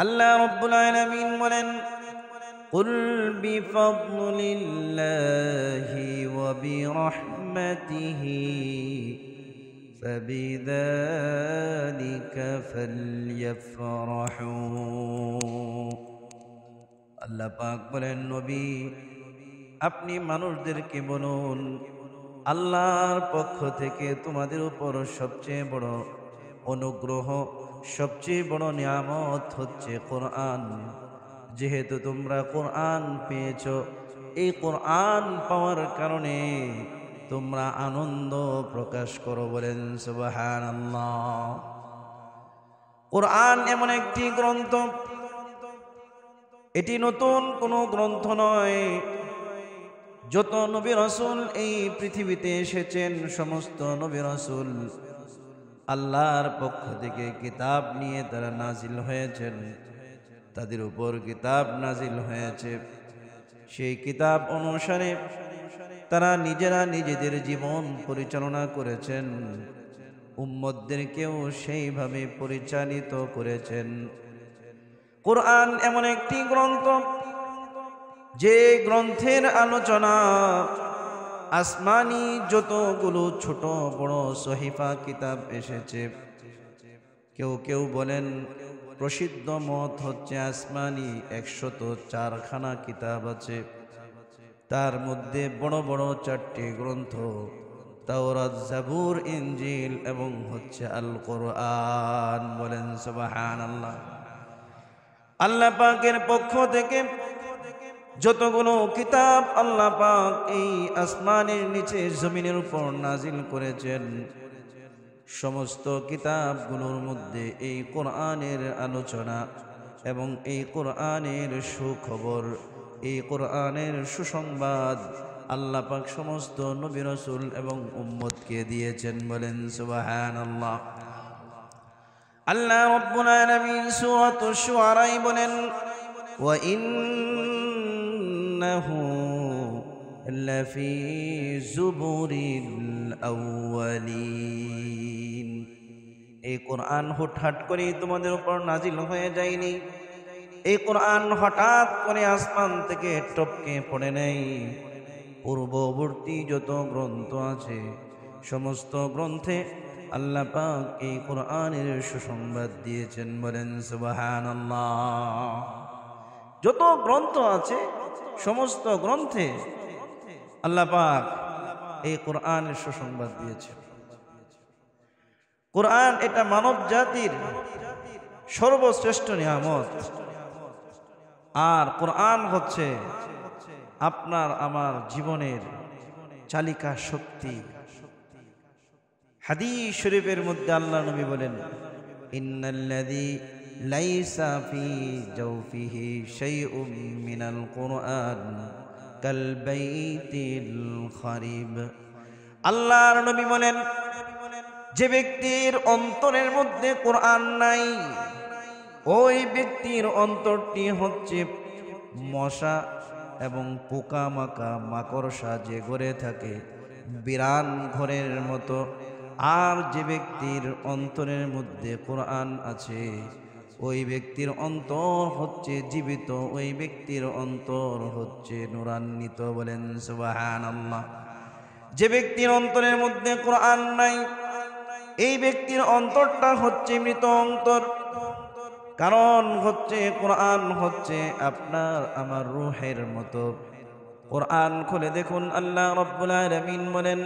আল্লাহ রাব্বুল আলামিন বলেন, কুল বিফাদলিল্লাহি ওয়া বিরহমাতিহি ফাবিযালিকা ফালইফরাহু। আল্লাহ পাক বলেন, নবী আপনি মানুষদেরকে বলুন, আল্লাহর পক্ষ থেকে তোমাদের উপর সবচেয়ে বড় অনুগ্রহ, সবচেয়ে বড় নিয়ামত হচ্ছে কোরআন। যেহেতু তোমরা কোরআন পেয়েছো, এই কোরআন পাওয়ার কারণে তোমরা আনন্দ প্রকাশ করো। বলেন সুবহানাল্লাহ। কোরআন এমন একটি গ্রন্থ, এটি নতুন কোনো গ্রন্থ নয়। যত নবী রাসূল এই পৃথিবীতে এসেছেন, সমস্ত নবী রাসূল আল্লাহর পক্ষ থেকে কিতাব নিয়ে তারা নাজিল হয়েছেন, তাদের উপর কিতাব নাজিল হয়েছে। সেই কিতাব অনুসারে তারা নিজেরা নিজেদের জীবন পরিচালনা করেছেন, উম্মতদেরকেও সেইভাবে পরিচালিত করেছেন। কোরআন এমন একটি গ্রন্থ, যে গ্রন্থের আলোচনা আসমানি যতগুলো ছোট বড় সহিফা কিতাব এসেছে, কেউ কেউ বলেন প্রসিদ্ধ মত হচ্ছে আসমানি 104খানা কিতাব আছে। তার মধ্যে বড় বড় 4টি গ্রন্থ, তাওরাত, জাবুর, ইনজিল এবং হচ্ছে আল কোরআন। বলেন সুবহানাল্লাহ। আল্লাহ পাকের পক্ষ থেকে যতগুলো কিতাব আল্লাহ পাক এই আসমানের নিচে জমিনের উপর নাজিল করেছেন, সমস্ত কিতাবগুলোর মধ্যে এই কোরআনের আলোচনা এবং এই কোরআনের সুখবর, এই কোরআনের সুসংবাদ আল্লাহ পাক সমস্ত নবী রাসূল এবং উম্মতকে দিয়েছেন। বলেন সুবহানাল্লাহ। আল্লাহ রাব্বুল আলামিন সূরাতুশ শুআরা বলেন, ওয়া ইন্নাহু লাফি যুবুরিল আউয়ালিন। এই কোরআন হুটহাট করে তোমাদের উপর নাজিল হয়ে যায়নি। এই কোরআন হঠাৎ করে আসমান থেকে টপকে পড়ে নেই। পূর্ববর্তী যত গ্রন্থ আছে, সমস্ত গ্রন্থে আল্লাহ পাক এই কোরআনের সুসংবাদ দিয়েছেন। বলেন সুবহানাল্লাহ। যত গ্রন্থ আছে, সমস্ত গ্রন্থে আল্লাহ পাক এই কোরআনের সুসংবাদ দিয়েছেন। কোরআন এটা মানব জাতির সর্বশ্রেষ্ঠ নিয়ামত। আর কোরআন হচ্ছে আপনার আমার জীবনের চালিকা শক্তি। হাদিস শরীফের মধ্যে আল্লাহ নবী বলেন, ইন্নাল্লাযী লাইসা ফি জাওফিহি শাইউম মিনাল কুরআন কাল বাইতিল খারিব। আল্লাহর নবী বলেন, যে ব্যক্তির অন্তরের মধ্যে কোরআন নাই, ওই ব্যক্তির অন্তরটি হচ্ছে মশা এবং পোকামাকা মাকড়সা যে ঘরে থাকে, বিরান ঘরের মতো। আর যে ব্যক্তির অন্তরের মধ্যে কোরআন আছে, ওই ব্যক্তির অন্তর হচ্ছে জীবিত, ওই ব্যক্তির অন্তর হচ্ছে নূরান্বিত। বলেন সুবহানাল্লাহ। যে ব্যক্তির অন্তরের মধ্যে কোরআন নাই, এই ব্যক্তির অন্তরটা হচ্ছে মৃত অন্তর। কারণ হচ্ছে কোরআন হচ্ছে আপনার আমার রূহের মতো। কোরআন খুলে দেখুন, আল্লাহ রাব্বুল আলামিন বলেন,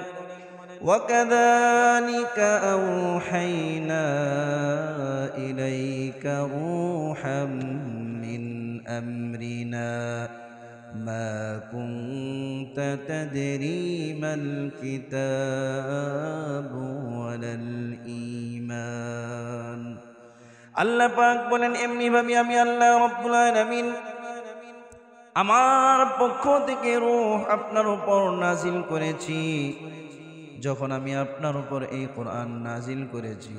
وَكَذَلِكَ أَوْحَيْنَا إِلَيْكَ رُوحًا مِّنْ أَمْرِنَا مَا كُنْتَ تَدْرِي مَا الْكِتَابُ وَلَا الْإِيمَانُ। আল্লাহ পাক বলেন, এমনি ভাবে আমি আল্লাহ রাব্বুল আলামিন আমার পক্ষ থেকে রূহ আপনার উপর নাজিল করেছি। যখন আমি আপনার উপর এই কোরআন নাজিল করেছি,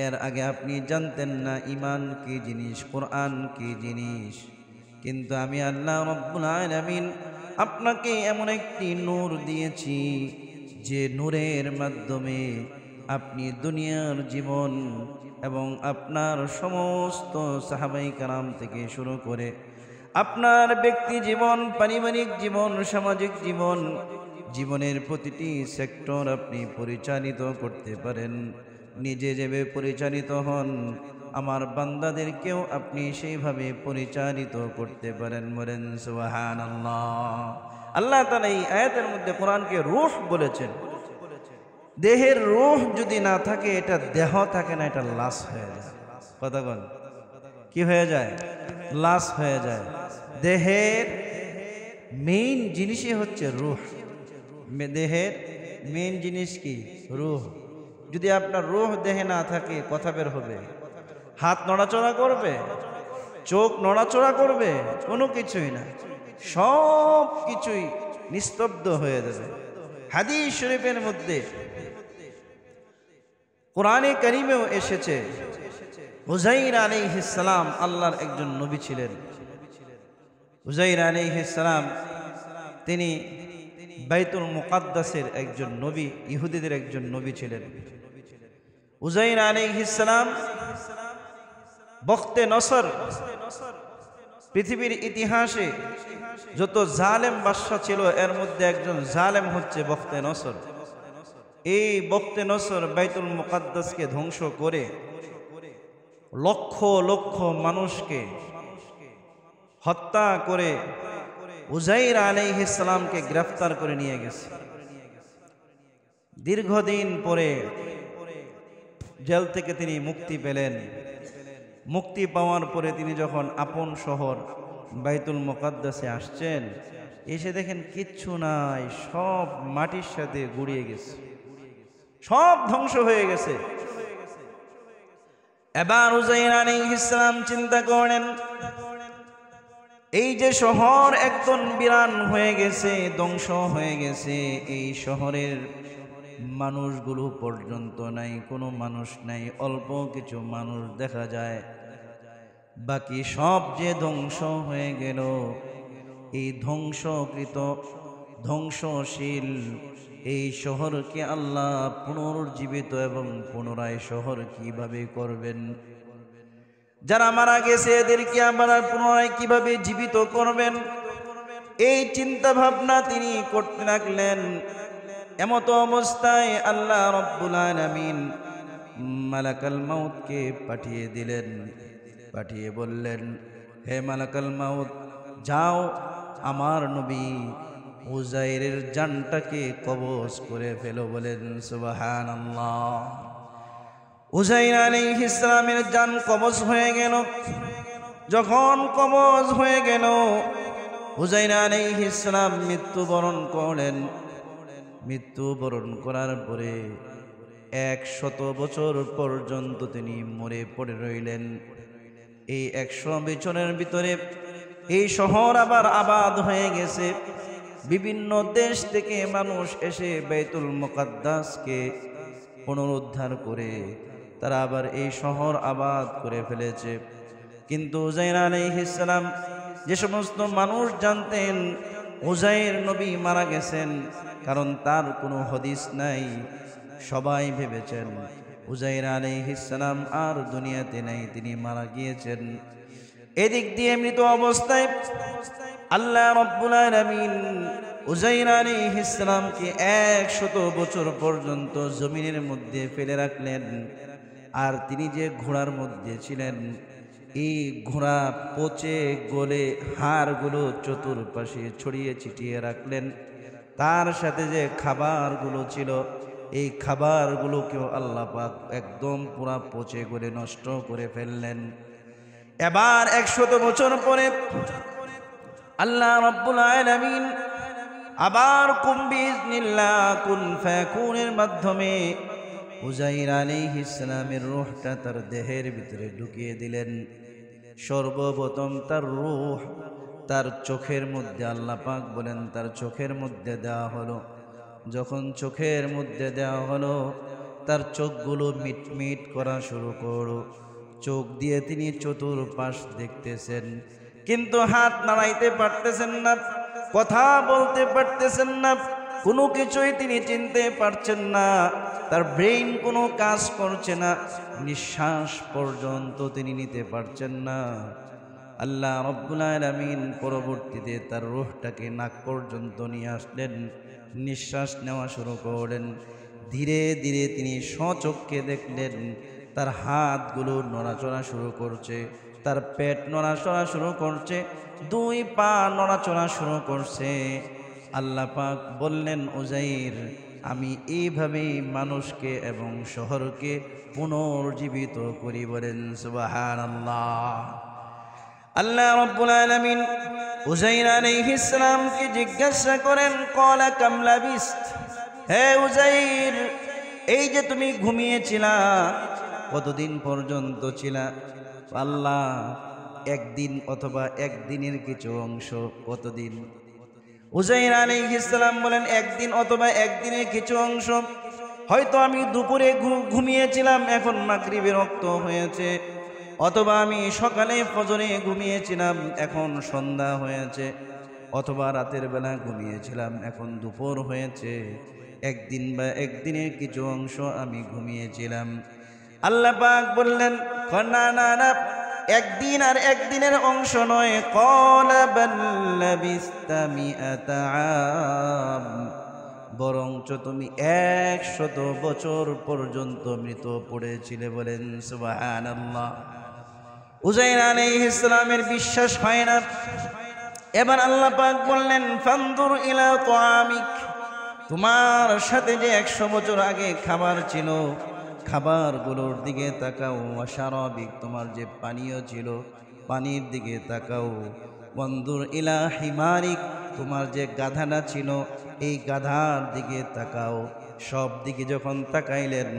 এর আগে আপনি জানতেন না ঈমান কি জিনিস, কোরআন কি জিনিস। কিন্তু আমি আল্লাহ রাব্বুল আলামিন আপনাকে এমন একটি নূর দিয়েছি, যে নূরের মাধ্যমে আপনি দুনিয়ার জীবন এবং আপনার সমস্ত সাহাবাই কারাম থেকে শুরু করে আপনার ব্যক্তি জীবন, পারিবারিক জীবন, সামাজিক জীবন, জীবনের প্রতিটি সেক্টর আপনি পরিচালিত করতে পারেন। নিজে যেভাবে পরিচালিত হন, আমার বান্দাদেরকেও আপনি সেইভাবে পরিচালিত করতে পারেন। বলেন সুবহানাল্লাহ। আল্লাহ তাআলা এই আয়াতের মধ্যে কোরআনকে রূহ বলেছেন। দেহের রূহ যদি না থাকে, এটা দেহ থাকে না, এটা লাশ হয়ে যায়। কথা বল, কি হয়ে যায়? লাশ হয়ে যায়। দেহের মেইন জিনিসই হচ্ছে রূহ। দেহের মেইন জিনিস কি? রূহ। যদি আপনার রূহ দেহে না থাকে, কথা বের হবে? হাত নড়াচড়া করবে? চোখ নড়াচড়া করবে? কোনো কিছুই না, সব কিছুই নিস্তব্ধ হয়ে যাবে। হাদিস শরীফের মধ্যে, কোরআনে কারীমেও এসেছে, উযাইর আলাইহিস সালাম আল্লাহর একজন নবী ছিলেন। উযাইর আলাইহিস সালাম তিনি বাইতুল মুকাদ্দাসের একজন নবী, ইহুদিদের একজন নবী ছিলেন। উযাইর আলাইহিস সালাম বখতে নসর, পৃথিবীর ইতিহাসে যত জালেম বাদশা ছিল এর মধ্যে একজন জালেম হচ্ছে বখতে নসর। এই বখতে নসর বাইতুল মুকাদ্দাসকে ধ্বংস করে লক্ষ লক্ষ মানুষকে হত্যা করে উযাইর আলাইহিস সালামকে গ্রেফতার করে নিয়ে গেছে। দীর্ঘদিন পরে জেল থেকে তিনি মুক্তি পেলেন। মুক্তি পাওয়ার পরে তিনি যখন আপন শহর বাইতুল মুকাদ্দাসে আসছেন, এসে দেখেন কিচ্ছু নাই, সব মাটির সাথে গুড়িয়ে গেছে, সব ধ্বংস হয়ে গেছে। এবার উযাইর আলাইহিস সালাম চিন্তা করেন, এই যে শহর একদম বিরান হয়ে গেছে, ধ্বংস হয়ে গেছে, এই শহরের মানুষগুলো পর্যন্ত নাই, কোনো মানুষ নাই, অল্প কিছু মানুষ দেখা যায়, বাকি সব যে ধ্বংস হয়ে গেল। এই ধ্বংসকৃত, ধ্বংসশীল এই শহরকে আল্লাহ পুনরুজ্জীবিত এবং পুনরায় শহর কিভাবে করবেন? যারা মারা গেছে এদেরকে আবার পুনরায় কিভাবে জীবিত করবেন? এই চিন্তা ভাবনা তিনি করতে লাগলেন। এমত অবস্থায় আল্লাহ রাব্বুল আলামিন মালাকাল মাউতকে পাঠিয়ে দিলেন। পাঠিয়ে বললেন, হে মালাকাল মাউত, যাও আমার নবী উযাইরের জানটাকে কবজ করে ফেলো। বলেন সুবহানাল্লাহ। উযাইর আলাইহিস সালামের জান কবজ হয়ে গেল। যখন কবজ হয়ে গেল, উযাইর আলাইহিস সালাম মৃত্যুবরণ করলেন। মৃত্যুবরণ করার পরে 100 বছর পর্যন্ত তিনি মরে পড়ে রইলেন। এই 100 বছরের ভিতরে এই শহর আবার আবাদ হয়ে গেছে। বিভিন্ন দেশ থেকে মানুষ এসে বাইতুল মুকাদ্দাসকে পুনরুদ্ধার করে তারা আবার এই শহর আবাদ করে ফেলেছে। কিন্তু উযাইর আলাইহিস সালাম যে সমস্ত মানুষ জানতেন উযাইর নবী মারা গেছেন, কারণ তার কোনো হাদিস নাই, সবাই ভেবেছেন উযাইর আলাইহিস সালাম আর দুনিয়াতে নাই, তিনি মারা গিয়েছেন। এদিক দিয়ে মৃত অবস্থায় আল্লাহ রাব্বুল আলামিন উযাইর আলাইহিস সালামকে 100 বছর পর্যন্ত জমিনের মধ্যে ফেলে রাখলেন। আর তিনি যে ঘোড়ার মধ্যে ছিলেন, এই ঘোড়া পচে গলে হাড়গুলো চতুর্পাশে ছড়িয়ে ছিটিয়ে রাখলেন। তার সাথে যে খাবারগুলো ছিল, এই খাবারগুলোকেও আল্লাহ পাক একদম পুরা পচে গলে নষ্ট করে ফেললেন। এবার 100 বছর পরে আল্লাহ রাব্বুল আলামিন আবার কুম বিইজনিল্লাহ কুন ফায়াকুনের মাধ্যমে উযাইর আলাইহিস সালামের রূহটা তার দেহের ভিতরে ঢুকিয়ে দিলেন। সর্বপ্রথম তার রূহ তার চোখের মধ্যে, আল্লাহ পাক বলেন তার চোখের মধ্যে দেওয়া হলো। যখন চোখের মধ্যে দেওয়া হলো, তার চোখগুলো মিটমিট করা শুরু করলো। চোখ দিয়ে তিনি চতুর্পাশ দেখতেছেন, কিন্তু হাত নাড়াইতে পারতেছেন না, কথা বলতে পারতেছেন না, কোনো কিছুই তিনি চিনতে পারছেন না। তার ব্রেইন কোনো কাজ করছে না। নিঃশ্বাস পর্যন্ত তিনি নিতে পারছেন না। আল্লাহ রাব্বুল আলামিন পরবর্তীতে তার রূহটাকে নাক পর্যন্ত নিয়ে আসলেন, নিঃশ্বাস নেওয়া শুরু করলেন। ধীরে ধীরে তিনি স্বচক্ষে দেখলেন তার হাতগুলো নড়াচড়া শুরু করছে, তার পেট নড়াচড়া শুরু করছে, দুই পা নড়াচড়া শুরু করছে। আল্লাহ পাক বললেন, উজাইর, আমি এইভাবেই মানুষকে এবং শহরকে পুনর্জীবিত করি। বলেন সুবহানাল্লাহ। আল্লাহ রাব্বুল আলামিন উজাইর আলাইহিস সালামকে জিজ্ঞাসা করেন, ক্বালা কাম লাবিস্ত, হে উজাইর, এই যে তুমি ঘুমিয়েছিলা কতদিন পর্যন্ত ছিলা? আল্লাহ, একদিন অথবা একদিনের কিছু অংশ। কতদিন? উজাইর আলাইহিস সালাম বলেন, একদিন অথবা একদিনের কিছু অংশ। হয়তো আমি দুপুরে ঘুমিয়েছিলাম, এখন মাগরিবের রক্ত হয়েছে, অথবা আমি সকালে ফজরে ঘুমিয়েছিলাম, এখন সন্ধ্যা হয়েছে, অথবা রাতের বেলা ঘুমিয়েছিলাম, এখন দুপুর হয়েছে। একদিন বা একদিনের কিছু অংশ আমি ঘুমিয়েছিলাম। আল্লাহ পাক বললেন, না না না, একদিন আর একদিনের অংশ নয়। ক্বালা বাল লাবিস্তা মিআতা আম, বরঞ্চ তুমি 100 বছর পর্যন্ত মৃত পড়েছিলে। বলেন সুবহানাল্লাহ। উজাইর আলাইহিস সালামের বিশ্বাস হয় না। এবার আল্লাহ পাক বললেন, ফানদুর ইলা তাআমিক, তোমার সাথে যে 100 বছর আগে খাবার ছিল, খাবারগুলোর দিকে তাকাও। ওয়াশারাবিক, তোমার যে পানীয় ছিল, পানির দিকে তাকাও। ওয়ানদুর ইলা হিমারিক, তোমার যে গাধাটা ছিল, এই গাধার দিকে তাকাও। সব দিকে যখন তাকাইলেন,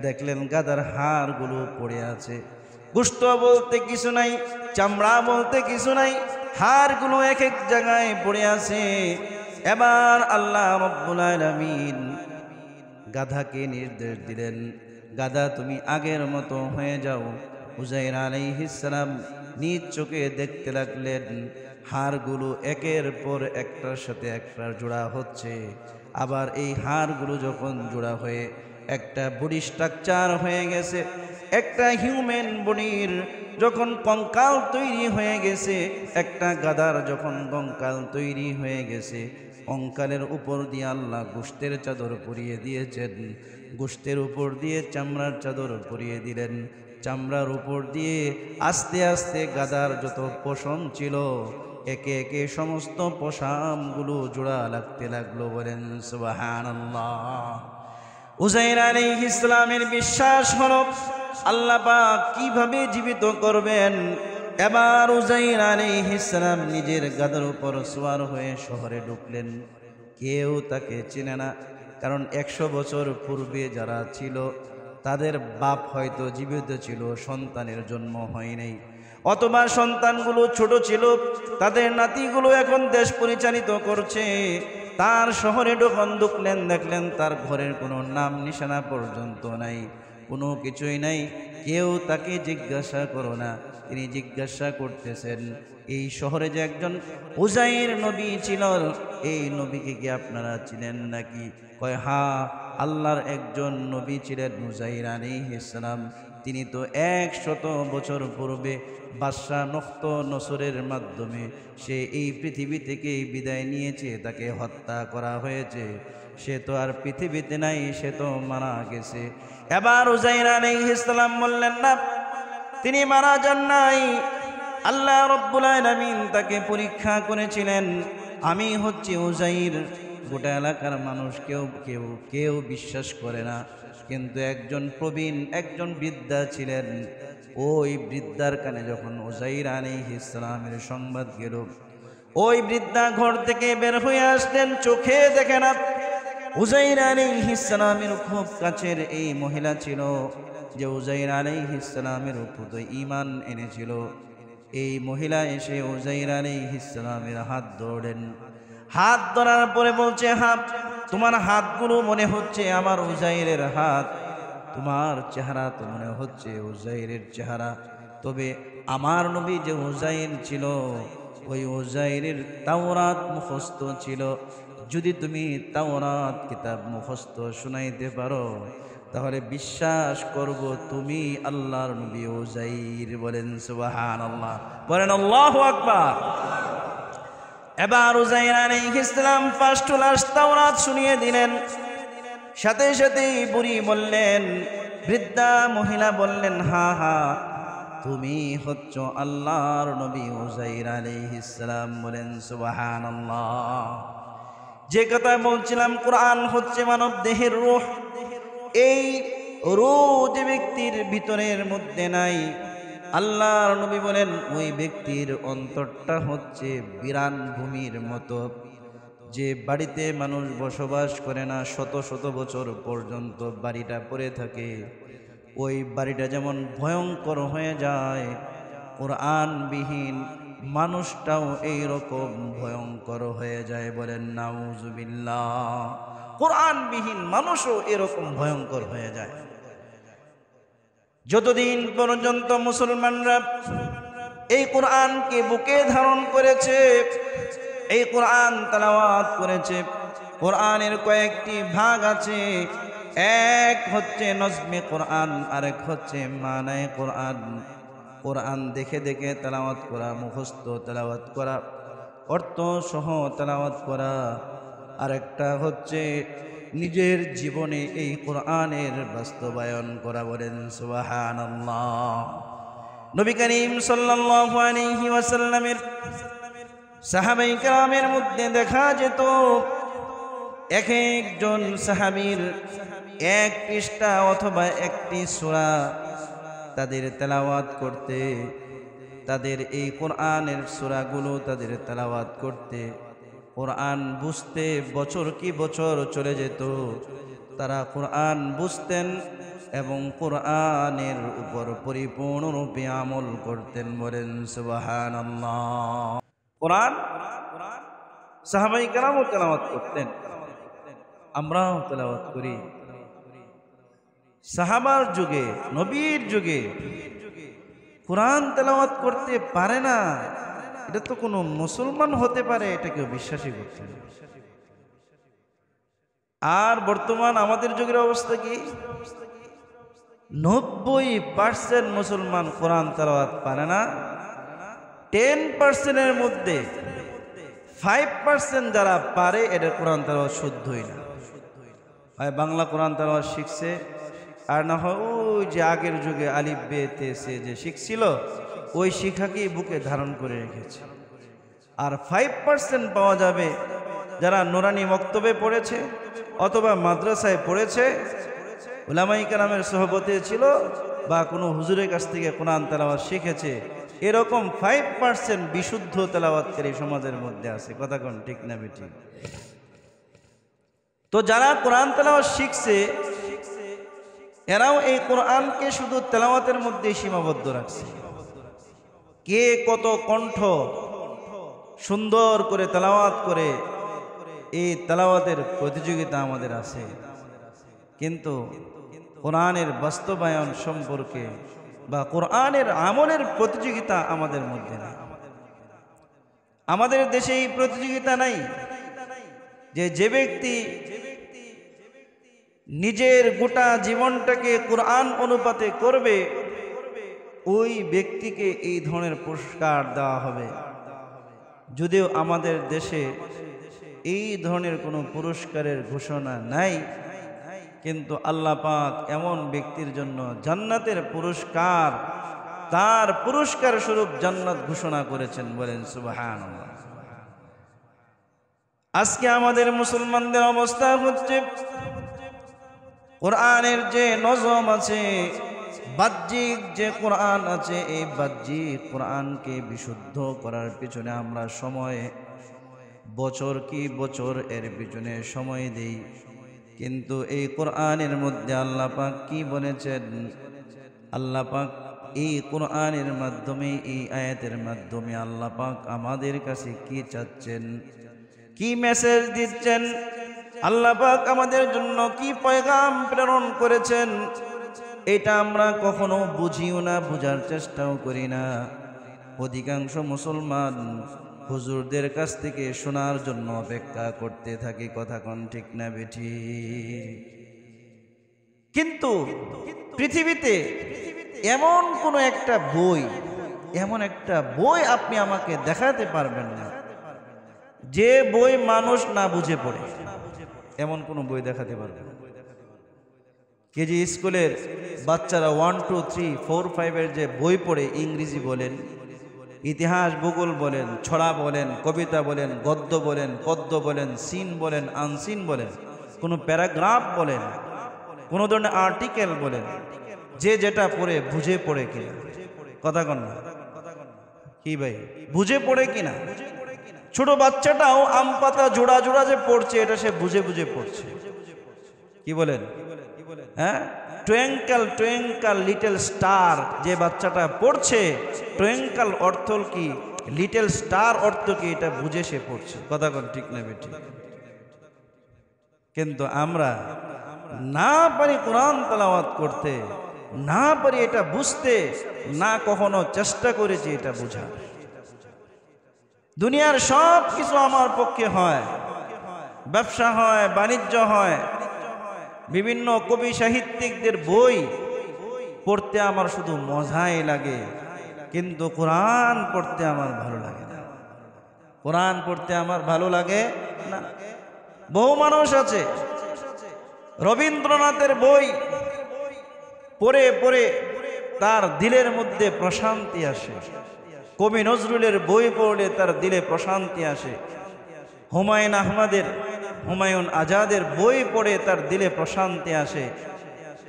দেখলেন গাধার হাড়গুলো পড়ে আছে। গোশত বলতে কিছু নাই, চামড়া বলতে কিছু নাই, হাড়গুলো এক এক জায়গায় পড়ে আছে। এবার আল্লাহ রাব্বুল আলামিন গাধাকে নির্দেশ দিলেন, গাধা তুমি আগের মতো হয়ে যাও। উজাইর আলাইহিস সালাম নিজ চোখে দেখতে লাগলেন হাড়গুলো একের পর একটার সাথে একটা জোড়া হচ্ছে। আবার এই হাড়গুলো যখন জোড়া হয়ে একটা বডি স্ট্রাকচার হয়ে গেছে, একটা হিউম্যান বডির যখন কঙ্কাল তৈরি হয়ে গেছে, একটা গাধার যখন কঙ্কাল তৈরি হয়ে গেছে, কঙ্কালের উপর দিয়ে আল্লাহ গোশতের চাদর পরিয়ে দিয়েছেন, গোশতের উপর দিয়ে চামড়ার চাদর পরিয়ে দিলেন, চামড়ার উপর দিয়ে আস্তে আস্তে গাধার যত পশম ছিল, একে একে সমস্ত পশমগুলো জোড়া লাগতে লাগলো। বলেন সুবহানাল্লাহ। উজাইর আলাইহিস সালামের বিশ্বাস হলো আল্লাহ পাক কিভাবে জীবিত করবেন। এবার উজাইর আলাইহিস সালাম নিজের গাধার উপর সওয়ার হয়ে শহরে ঢুকলেন। কেউ তাকে চেনে না, কারণ 100 বছর পূর্বে যারা ছিল তাদের বাপ হয়তো জীবিত ছিল, সন্তানের জন্ম হয় নাই, অথবা সন্তানগুলো ছোট ছিল, তাদের নাতিগুলো এখন দেশ পরিচালিত করছে। তার শহরে যখন ঢুকলেন, দেখলেন তার ঘরের কোনো নাম নিশানা পর্যন্ত নাই, কোনো কিছুই নাই। কেউ তাকে জিজ্ঞাসা করো না, তিনি জিজ্ঞাসা করতেছেন, এই শহরে যে একজন উজাইর নবী ছিল, এই নবীকে কি আপনারা চিনেন নাকি? কয়, হ্যাঁ, আল্লাহর একজন নবী ছিলেন উজাইর আলাইহিস সালাম। তিনি তো 100 বছর পূর্বে বাদশাহ নখত নসরের মাধ্যমে সে এই পৃথিবী থেকে বিদায় নিয়েছে, তাকে হত্যা করা হয়েছে, সে তো আর পৃথিবীতে নাই, সে তো মারা গেছে। এবার উজাইর আলাইহিস সালাম বললেন, না, তিনি মারা যান নাই। আল্লাহ রাব্বুল আলামিন তাকে পরীক্ষা করেছিলেন। আমি হচ্ছি উজাইর। গোটা এলাকার মানুষ কেউ কেউ কেউ বিশ্বাস করে না, কিন্তু একজন প্রবীণ, একজন বৃদ্ধা ছিলেন। ওই বৃদ্ধার কানে যখন উজাইর আলাইহিস সালামের সংবাদ গেল, ওই বৃদ্ধা ঘর থেকে বের হয়ে আসলেন, চোখে দেখে না। উজাইর আলাইহিস সালামের খুব কাছের এই মহিলা ছিল, যে উজাইর আলাইহিস সালামের উপর ঈমান এনেছিল। এই মহিলা এসে উজাইর আলাইহিস সালামের হাত ধরলেন। হাত ধরার পরে বলছে, হাত, তোমার হাতগুলো মনে হচ্ছে আমার উজাইরের হাত, তোমার চেহারা তো মনে হচ্ছে উজাইরের চেহারা। তবে আমার নবী যে উজাইর ছিল, ওই উজাইরের তাওরাত মুখস্থ ছিল। যদি তুমি তাওরাত কিতাব মুখস্থ শুনাইতে পারো, তাহলে বিশ্বাস করব তুমি আল্লাহর নবী উযাইর। বলেন সুবহানাল্লাহ, বলেন আল্লাহু আকবার। এবার উযাইর আলাইহিস সালাম ফার্স্ট ক্লাস তাওরাত শুনিয়ে দিলেন। সাথে সাথেই বুড়ি বললেন, বৃদ্ধা মহিলা বললেন, হা হা তুমি হচ্ছ আল্লাহর নবী উযাইর আলাইহিস সালাম। বলেন সুবহানাল্লাহ। যে কথা বলছিলাম, কোরআন হচ্ছে মানব দেহের রূহ। এই রূহ যে ব্যক্তির ভিতরের মধ্যে নাই, আল্লাহর নবী বলেন ওই ব্যক্তির অন্তরটা হচ্ছে বিরান ভূমির মতো। যে বাড়িতে মানুষ বসবাস করে না, শত শত বছর পর্যন্ত বাড়িটা পড়ে থাকে, ওই বাড়িটা যেমন ভয়ঙ্কর হয়ে যায়, কোরআনবিহীন মানুষটাও এইরকম ভয়ঙ্কর হয়ে যায়। বলেন নাউজুবিল্লাহ। কোরআনবিহীন মানুষও এরকম ভয়ঙ্কর হয়ে যায়। যতদিন পর্যন্ত মুসলমানরা এই কোরআনকে বুকে ধারণ করেছে, এই কোরআন তেলাওয়াত করেছে, কোরআনের কয়েকটি ভাগ আছে। এক হচ্ছে নজমে কোরআন, আরেক হচ্ছে মানায়ে কোরআন। কোরআন দেখে দেখে তেলাওয়াত করা, মুখস্থ তেলাওয়াত করা, অর্থ সহ তেলাওয়াত করা। আরেকটা হচ্ছে নিজের জীবনে এই কোরআনের বাস্তবায়ন করা। বলেন সুবহানাল্লাহ। নবী করিম সাল্লাল্লাহু আলাইহি ওয়াসাল্লামের সাহাবায়ে কেরামের মধ্যে দেখা যেত এক একজন সাহাবীর এক পৃষ্ঠা অথবা একটি সূরা তাদের তেলাওয়াত করতে, তাদের এই কোরআনের সূরাগুলো তাদের তেলাওয়াত করতে, কোরআন বুঝতে বছর কি বছর চলে যেত। তারা কোরআন বুঝতেন এবং কোরআনের উপর পরিপূর্ণরূপে আমল করতেন। বলেন সুবহানাল্লাহ। কোরআন সাহাবায়ে কেরামও তেলাওয়াত করতেন, আমরাও তেলাওয়াত করি। সাহাবার যুগে, নবীর যুগে কোরআন তেলাওয়াত করতে পারে না, এটা তো কোনো মুসলমান হতে পারে, এটা কেউ বিশ্বাসই করছে না। আর বর্তমান আমাদের যুগের অবস্থা কি? 90% মুসলমান কোরআন তেলাওয়াত পারে না। 10%-এর মধ্যে 5% যারা পারে, এদের কোরআন তেলাওয়াত শুদ্ধই না। হয় বাংলা কোরআন তেলাওয়াত শিখছে, আর না হয় ওই যে আগের যুগে আলিফ বে তে সে যে শিখছিল, ওই শিক্ষাকেই বুকে ধারণ করে রেখেছে। আর 5% পাওয়া যাবে যারা নুরানি মক্তবে পড়েছে অথবা মাদ্রাসায় পড়েছে, উলামায়ে কেরামের সোহবতে ছিল বা কোনো হুজুরের কাছ থেকে কোরআন তেলাওয়াত শিখেছে। এরকম 5% বিশুদ্ধ তেলাওয়াতকারী সমাজের মধ্যে আছে। কথা কোন ঠিক না বেঠিক? তো যারা কোরআন তেলাওয়াত শিখছে, এরাও এই কোরআনকে শুধু তেলাওয়াতের মধ্যে সীমাবদ্ধ রাখছে। কে কত কণ্ঠ সুন্দর করে তেলাওয়াত করে, এই তেলাওয়াতের প্রতিযোগিতা আমাদের আছে, কিন্তু কোরআনের বাস্তবায়ন সম্পর্কে বা কোরআনের আমলের প্রতিযোগিতা আমাদের মধ্যে নেই। আমাদের দেশে এই প্রতিযোগিতা নাই যে ব্যক্তি নিজের গোটা জীবনটাকে কোরআন অনুপাতে করবে, ওই ব্যক্তিকে এই ধরনের পুরস্কার দেওয়া হবে। যদিও আমাদের দেশে এই ধরনের কোনো পুরস্কারের ঘোষণা নাই, কিন্তু আল্লাহ পাক এমন ব্যক্তির জন্য জান্নাতের পুরস্কার, তার পুরস্কার স্বরূপ জান্নাত ঘোষণা করেছেন। বলেন সুবহানাল্লাহ। আজকে আমাদের মুসলমানদের অবস্থা হচ্ছে, কোরআনের যে নজম আছে, বাহ্যিক যে কোরআন আছে, এই বাহ্যিক কোরআনকে বিশুদ্ধ করার পিছনে আমরা সময়, বছর কি বছর এর পিছনে সময় দেই, কিন্তু এই কোরআনের মধ্যে আল্লাহ পাক কি বলেছেন? আল্লাহ পাক এই কোরআনের মাধ্যমে, এই আয়াতের মাধ্যমে আল্লাহ পাক আমাদের কাছে কি চাচ্ছেন, কি মেসেজ দিচ্ছেন, আল্লাহ পাক আমাদের জন্য কি পয়গাম প্রেরণ করেছেন, এটা আমরা কখনো বুঝিও না, বুঝার চেষ্টাও করি না। অধিকাংশ মুসলমান হুজুরদের কাছ থেকে শোনার জন্য অপেক্ষা করতে থাকে। কথা কোন ঠিক না বেঠিক? কিন্তু পৃথিবীতে এমন কোনো একটা বই, এমন একটা বই আপনি আমাকে দেখাতে পারবেন না যে বই মানুষ না বুঝে পড়ে। এমন কোনো বই দেখাতে পারবেন? কেজি স্কুলের বাচ্চারা 1, 2, 3, 4, 5 যে বই পড়ে, ইংরেজি বলেন, ইতিহাস ভূগোল বলেন, ছড়া বলেন, কবিতা বলেন, গদ্য বলেন, পদ্য বলেন, সিন বলেন, আনসিন বলেন, কোনো প্যারাগ্রাফ বলেন, কোনো ধরনের আর্টিকেল বলেন, যে যেটা পড়ে বুঝে পড়ে কিনা? কথা কন না কি ভাই, বুঝে পড়ে কিনা? ছোট বাচ্চাটাও আম পাতা জোড়া জোড়া যে পড়ছে, এটা সে বুঝে বুঝে পড়ছে। কি বলেন? হ্যাঁ, টুইঙ্কল টুইঙ্কল লিটল স্টার যে বাচ্চাটা পড়ছে, টুইঙ্কল অর্থ কি, লিটল স্টার অর্থ কি, এটা বুঝে সে পড়ছে। কথা কোন ঠিক না বেটি? কিন্তু আমরা না পারি কোরআন তেলাওয়াত করতে, না পারি এটা বুঝতে, না কখনো চেষ্টা করেছি এটা বোঝার। দুনিয়ার সব কিছু আমার পক্ষে হয়, ব্যবসা হয়, বাণিজ্য হয়, বিভিন্ন কবি সাহিত্যিকদের বই পড়তে আমার শুধু মজাই লাগে, কিন্তু কোরআন পড়তে আমার ভালো লাগে না। কোরআন পড়তে আমার ভালো লাগে না। বহু মানুষ আছে রবীন্দ্রনাথের বই পড়ে পড়ে তার দিলের মধ্যে প্রশান্তি আসে, কবি নজরুলের বই পড়লে তার দিলে প্রশান্তি আসে, হুমায়ুন আজাদের বই পড়ে তার দিলে প্রশান্তি আসে,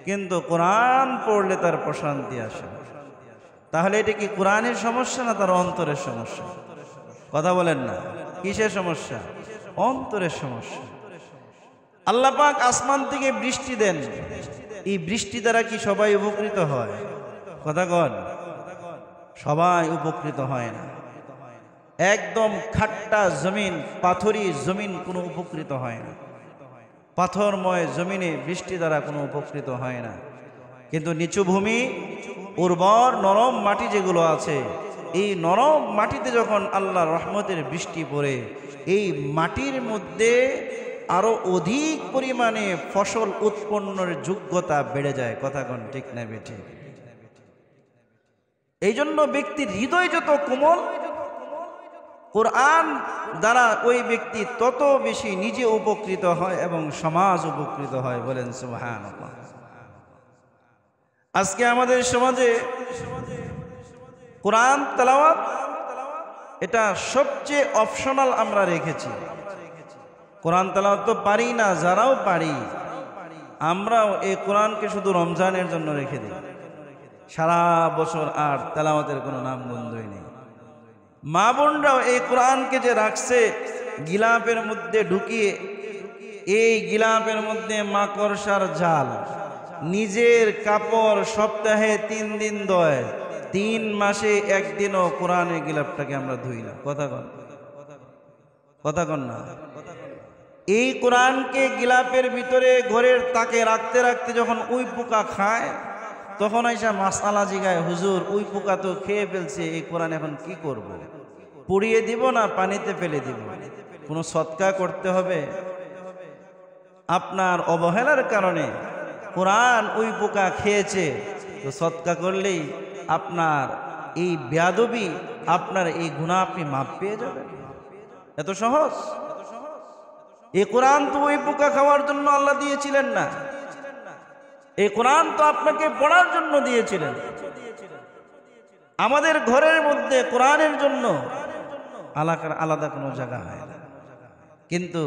কিন্তু কোরআন পড়লে তার প্রশান্তি আসে। তাহলে এটা কি কোরআনের সমস্যা না তার অন্তরের সমস্যা? কথা বলেন না, কিসের সমস্যা? অন্তরের সমস্যা। আল্লাহ পাক আসমান থেকে বৃষ্টি দেন, এই বৃষ্টি দ্বারা কি সবাই উপকৃত হয়? কথা কন, সবাই উপকৃত হয় না। একদম খাট্টা জমিন, পাথরি জমিন কোনো উপকৃত হয় না। পাথরময় জমিনে বৃষ্টি দ্বারা কোনো উপকৃত হয় না। কিন্তু নিচু ভূমি, উর্বর নরম মাটি যেগুলো আছে, এই নরম মাটিতে যখন আল্লাহর রহমতের বৃষ্টি পড়ে, এই মাটির মধ্যে আরো অধিক পরিমাণে ফসল উৎপন্নের যোগ্যতা বেড়ে যায়। কথা কোন ঠিক না বেঠিক? এই জন্য ব্যক্তির হৃদয় যত কোমল, কোরআন দ্বারা ওই ব্যক্তি তত বেশি নিজে উপকৃত হয় এবং সমাজ উপকৃত হয়। বলেন সুবহানাল্লাহ। আজকে আমাদের সমাজে কোরআন তেলাওয়াত এটা সবচেয়ে অপশনাল আমরা রেখেছি। কোরআন তেলাওয়াত তো পারি না, যারাও পারি আমরাও এই কোরআনকে শুধু রমজানের জন্য রেখে দিই, সারা বছর আর তেলাওয়াতের কোনো নাম গন্ধই নেই। মা বোনরাও এই কোরআনকে যে রাখছে গিলাপের মধ্যে ঢুকিয়ে, এই গিলাপের মধ্যে মাকড়সার জাল, নিজের কাপড় সপ্তাহে 3 দিন ধোয়, 3 মাসে 1 দিনও কোরআনের গিলাপটাকে আমরা ধুই না। কথা কন, কথা কন না। এই কোরআনকে গিলাপের ভিতরে ঘরের তাকে রাখতে রাখতে যখন উই পোকা খায়, তখন আইসা মাসালা জিগায়, হুজুর ওই পোকা তো খেয়ে ফেলছে, এই কোরআন এখন কি করব? পুড়িয়ে দিব না পানিতে ফেলে দিব? কোনো সৎকা করতে হবে? আপনার অবহেলার কারণে কোরআন ওই পোকা খেয়েছে, তো সৎকা করলেই আপনার এই বেয়াদবি, আপনার এই গুনাহ আপনি মাপ পেয়ে যাবেন। এত সহজ? এই কোরআন তো ওই পোকা খাওয়ার জন্য আল্লাহ দিয়েছিলেন না, এই কোরআন তো আপনাকে পড়ার জন্য দিয়েছিলেন। আমাদের ঘরের মধ্যে কোরআনের জন্য আলাদা কোনো জায়গা হয় না, কিন্তু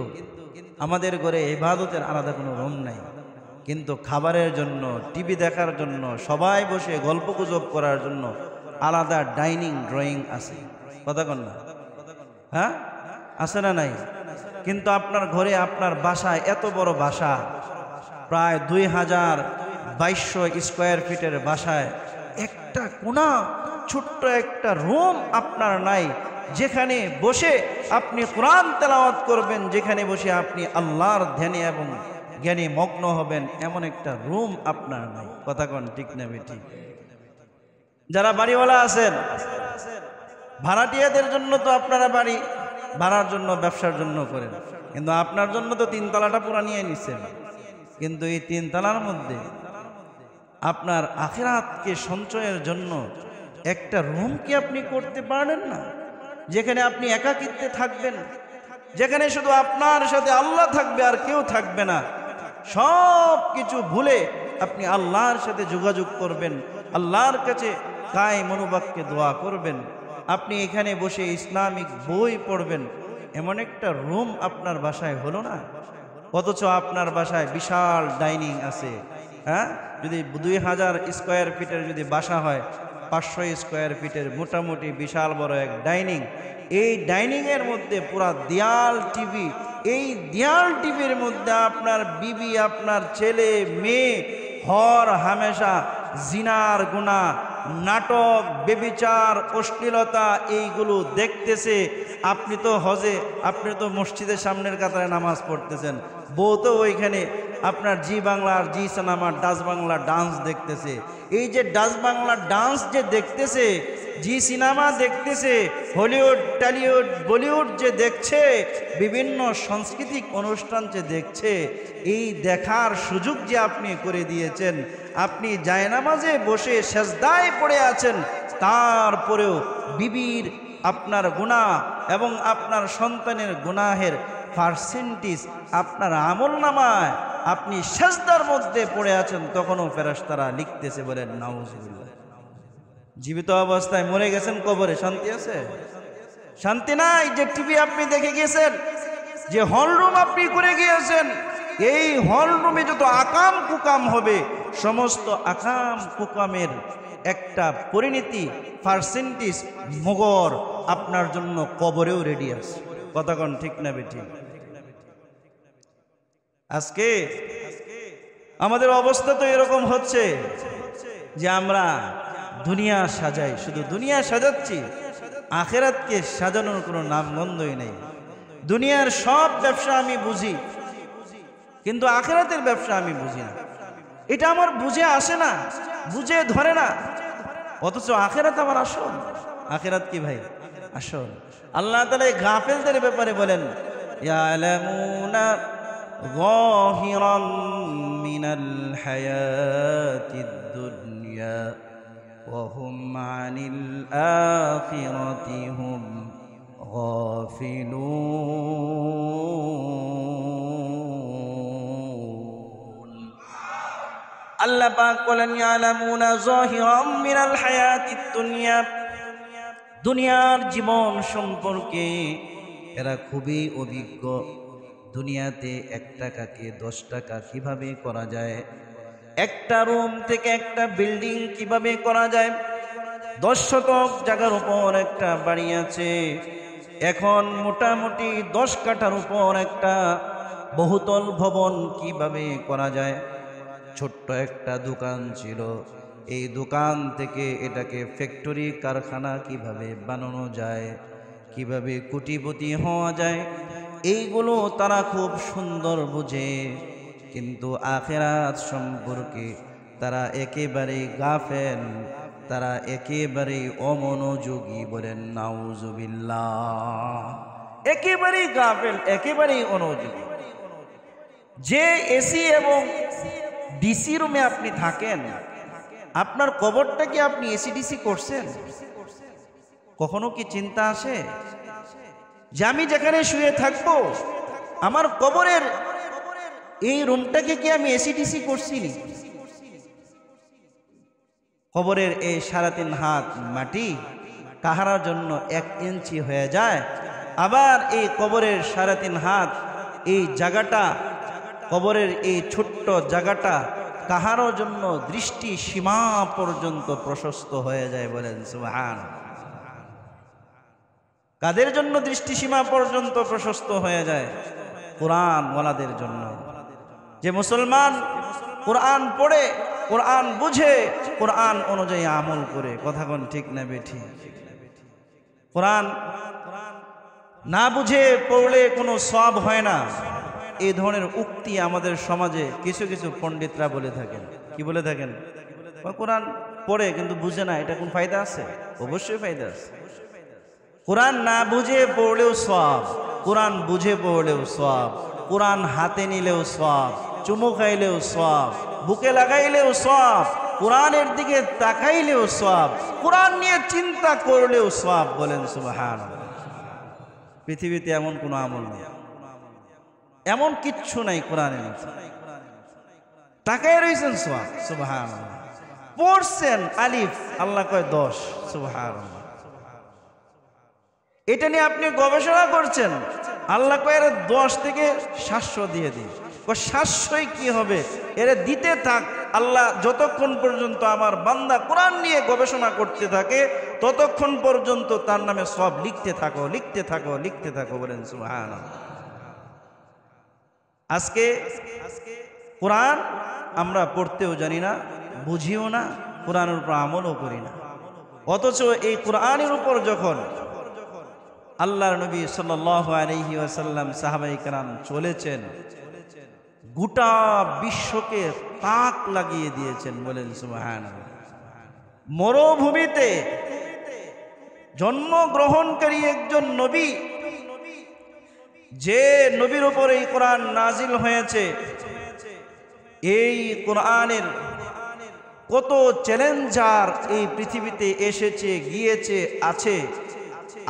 আমাদের ঘরে ইবাদতের আলাদা কোনো রুম নাই, কিন্তু খাবারের জন্য, টিভি দেখার জন্য, সবাই বসে গল্পগুজব করার জন্য আলাদা ডাইনিং ড্রয়িং আছে। কথা কন না? হ্যাঁ, আছে না নাই? কিন্তু আপনার ঘরে, আপনার বাসায়, এত বড় বাসা, প্রায় 2200 স্কোয়ার ফিটের বাসায় একটা কোণা, ছোট্ট একটা রুম আপনার নাই, যেখানে বসে আপনি কোরআন তেলাওয়াত করবেন, যেখানে বসে আপনি আল্লাহর ধ্যানে এবং জ্ঞানে মগ্ন হবেন, এমন একটা রুম আপনার নাই। কথা কন ঠিক না বেঠিক? যারা বাড়িওয়ালা আছেন, ভাড়াটিয়াদের জন্য তো আপনারা বাড়ি ভাড়ার জন্য, ব্যবসার জন্য করেন, কিন্তু আপনার জন্য তো 3 তলাটা পুরা নিয়ে নিচ্ছেন, কিন্তু এই 3 তলার মধ্যে আপনার আখিরাতকে সঞ্চয়ের জন্য একটা রুম কি আপনি করতে পারেন না, যেখানে আপনি একাকিত্বে থাকবেন, যেখানে শুধু আপনার সাথে আল্লাহ থাকবে আর কেউ থাকবে না। সব কিছু ভুলে আপনি আল্লাহর সাথে যোগাযোগ করবেন, আল্লাহর কাছে কায় মনোবাক্যে দোয়া করবেন, আপনি এখানে বসে ইসলামিক বই পড়বেন। এমন একটা রুম আপনার বাসায় হলো না, অথচ আপনার বাসায় বিশাল ডাইনিং আছে। হ্যাঁ, যদি 2000 স্কোয়ার ফিটের যদি বাসা হয়, 500 স্কোয়ার ফিটের মোটামুটি বিশাল বড় এক ডাইনিং। এই ডাইনিংয়ের মধ্যে পুরা দেয়াল টিভি, এই দেয়াল টিভির মধ্যে আপনার বিবি, আপনার ছেলে মেয়ে হর হামেশা জিনার গুনাহ, নাটক, বেবিচার, অশ্লীলতা এইগুলো দেখতেছে। আপনি তো হজে, আপনি তো মসজিদের সামনের কাতারে নামাজ পড়তেছেন, বউ তো ওইখানে আপনার জি বাংলার জি সিনেমার ডাচ বাংলা ডান্স দেখতেছে। এই যে ডাচ বাংলা ডান্স যে দেখতেছে, জি সিনেমা দেখতেছে, হলিউড, টলিউড, বলিউড যে দেখছে, বিভিন্ন সাংস্কৃতিক অনুষ্ঠান যে দেখছে, এই দেখার সুযোগ যে আপনি করে দিয়েছেন। আপনি জায়নামাজে বসে সেজদায় পড়ে আছেন, তারপরেও বিবির আপনার গুনাহ এবং আপনার সন্তানের গুনাহের পার্সেন্টেজ আপনার আমলনামায়, আপনি সেজদার মধ্যে পড়ে আছেন, তখনও ফেরেশতারা লিখতেছে। বলেন নাউজুবিল্লাহ। জীবিত অবস্থায় মরে গেছেন, কবরে শান্তি আছে? শান্তি নাই। যে টিভি আপনি দেখে গিয়েছেন, যে হল রুম আপনি করে গিয়েছেন, এই হল রুমে যত আকাম কুকাম হবে, সমস্ত আকাম কুকামের একটা পরিণতি, পার্সেন্টেজ মগর আপনার জন্য কবরেও রেডি আছে। কথা কোন ঠিক না বেঠিক? আজকে আমাদের অবস্থা তো এরকম হচ্ছে যে আমরা দুনিয়া সাজাই, শুধু দুনিয়া সাজাচ্ছি, আখেরাতকে সাজানোর কোনো নামগন্ধই নেই। দুনিয়ার সব ব্যবসা আমি বুঝি, কিন্তু আখেরাতের ব্যবসা আমি বুঝি না। এটা আমার বুঝে আসে না, বুঝে ধরে না, অথচ আখেরাত আমার আসল। আখেরাত কি ভাই? আসল। আল্লাহ তাআলা গাফেলদের ব্যাপারে বলেন, ইয়ালামুনা যাহিরাম মিনাল হায়াতিদ দুনিয়া ওয়া হুম আনিল আখিরাতি হুম গাফিলুন। আল্লাহ পাক বলেন, ইয়ালামুনা যাহিরাম মিনাল হায়াতিদ দুনিয়া, দুনিয়ার জীবন সম্পর্কে এরা খুবই অভিজ্ঞ। দুনিয়াতে 1 টাকাকে 10 টাকা কিভাবে করা যায়, একটা রুম থেকে একটা বিল্ডিং কিভাবে করা যায়, 10 শতক জায়গার উপর একটা বাড়ি আছে, এখন মোটামুটি 10 কাঠার উপর একটা বহুতল ভবন কিভাবে করা যায়। ছোট্ট একটা দোকান ছিল, এই দোকান থেকে এটাকে ফ্যাক্টরি, কারখানা কিভাবে বানানো যায়, কিভাবে কোটিপতি হওয়া যায়, এইগুলো তারা খুব সুন্দর বুঝে। কিন্তু আখিরাত সম্পর্কে তারা একেবারেই গাফেল, তারা একেবারেই অমনোযোগী। বলেন নাউজুবিল্লাহ। একেবারেই গাফেল, একেবারেই অমনোযোগী। যে এসি এবং ডিসি রুমে আপনি থাকেন, আপনার কবরটা কি আপনি এসি ডিসি করছেন? কখনো কি চিন্তা আসে যে আমি যেখানে শুয়ে থাকবো, আমার কবরের এই রুমটাকে কি আমি এসি ডিসি করছি? কবরের এই 3.5 হাত মাটি কাহারার জন্য 1 ইঞ্চি হয়ে যায়। আবার এই কবরের 3.5 হাত এই জায়গাটা, কবরের এই ছোট্ট জায়গাটা কাহারো জন্য দৃষ্টি সীমা পর্যন্ত প্রশস্ত হয়ে যায়। বলেন সুবহানাল্লাহ। কাদের জন্য দৃষ্টি সীমা পর্যন্ত প্রশস্ত হয়ে যায়? কোরআন ওয়ালাদের জন্য। যে মুসলমান কোরআন পড়ে, কোরআন বুঝে, কোরআন অনুযায়ী আমল করে। কথা কোন ঠিক না বেঠিক? কোরআন না বুঝে পড়লে কোনো সওয়াব হয় না, এই ধরনের উক্তি আমাদের সমাজে কিছু কিছু পণ্ডিতরা বলে থাকেন। কি বলে থাকেন? কোরআন পড়ে কিন্তু বুঝে না, এটা কোন ফায়দা আছে? অবশ্যই ফায়দা আছে। কোরআন না বুঝে পড়লেও সওয়াব, কোরআন বুঝে পড়লেও সওয়াব, কোরআন হাতে নিলেও সওয়াব, চুমু খাইলেও সওয়াব, বুকে লাগাইলেও সওয়াব, কোরআনের দিকে তাকাইলেও সওয়াব, কোরআন নিয়ে চিন্তা করলেও সওয়াব। বলেন সুবহানাল্লাহ। পৃথিবীতে এমন কোনো আমল নেই, এমন কিচ্ছু নাই কোরআনের তাকায় রয়েছেন সওয়াব। সুবহানাল্লাহ। পড়ছেন আলিফ, আল্লাহ কয় 10। সুবহানাল্লাহ। এটা নিয়ে আপনি গবেষণা করছেন, আল্লাহ কয় এর 10 থেকে 700 দিয়ে দিন। 700 কি হবে, এর দিতে থাক। আল্লাহ যতক্ষণ পর্যন্ত আমার বান্দা কোরআন নিয়ে গবেষণা করতে থাকে ততক্ষণ পর্যন্ত তার নামে সব লিখতে থাকো, লিখতে থাকো, লিখতে থাকো। বলেন সুবহানাল্লাহ। আজকে কোরআন আমরা পড়তেও জানি না, বুঝিও না, কোরআনের উপর আমলও করি না। অথচ এই কোরআনের উপর যখন আল্লাহর নবী সাল্লাল্লাহু আলাইহি ওয়াসাল্লাম সাহাবায়ে কেরাম চলেছেন, গোটা বিশ্বকে তাক লাগিয়ে দিয়েছেন। বলেন সুবহানাল্লাহ। মরুভূমিতে জন্মগ্রহণকারী একজন নবী, যে নবীর উপর এই কোরআন নাজিল হয়েছে, এই কোরআনের কত চ্যালেঞ্জার এই পৃথিবীতে এসেছে, গিয়েছে, আছে,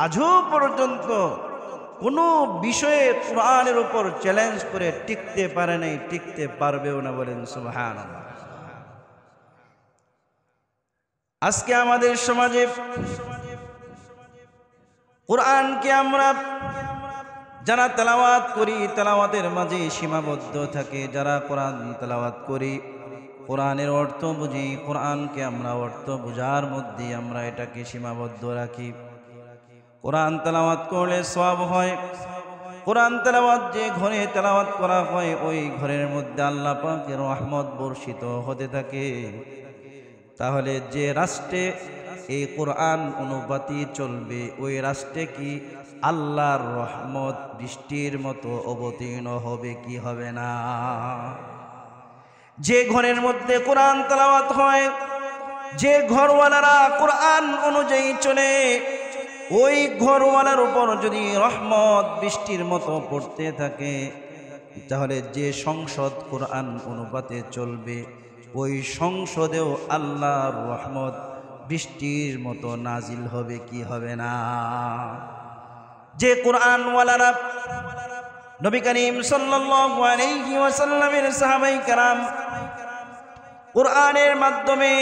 আজও পর্যন্ত কোনো বিষয়ে কোরআনের উপর চ্যালেঞ্জ করে টিকতে পারে নাই, টিকতে পারবেও না। বলেন সুবহানাল্লাহ। আজকে আমাদের সমাজে কোরআনকে আমরা যারা তেলাওয়াত করি, তেলাওয়াতের মাঝে সীমাবদ্ধ থাকে। যারা কোরআন তেলাওয়াত করি, কোরআনের অর্থ বুঝি, কোরআনকে আমরা অর্থ বুঝার মধ্যে আমরা এটাকে সীমাবদ্ধ রাখি। কোরআন তেলাওয়াত করলে সওয়াব হয়। কোরআন তেলাওয়াত যে ঘরে তেলাওয়াত করা হয়, ওই ঘরের মধ্যে আল্লাহ পাকের রহমত বর্ষিত হতে থাকে। তাহলে যে রাষ্ট্রে এই কোরআন অনুপাতি চলবে, ওই রাষ্ট্রে কি আল্লাহর রহমত বৃষ্টির মতো অবতীর্ণ হবে কি হবে না? যে ঘরের মধ্যে কোরআন তেলাওয়াত হয়, যে ঘরওয়ালারা কোরআন অনুযায়ী চলে, ওই ঘরওয়ালার উপর যদি রহমত বৃষ্টির মতো পড়তে থাকে, তাহলে যে সংসদ কোরআন অনুপাতে চলবে, ওই সংসদেও আল্লাহর রহমত বৃষ্টির মতো নাজিল হবে কি হবে না? যে কোরআনওয়ালারা নবী করিম সাল্লাল্লাহু আলাইহি ওয়াসাল্লামের সাহাবায়ে কেরাম কোরআনের মাধ্যমে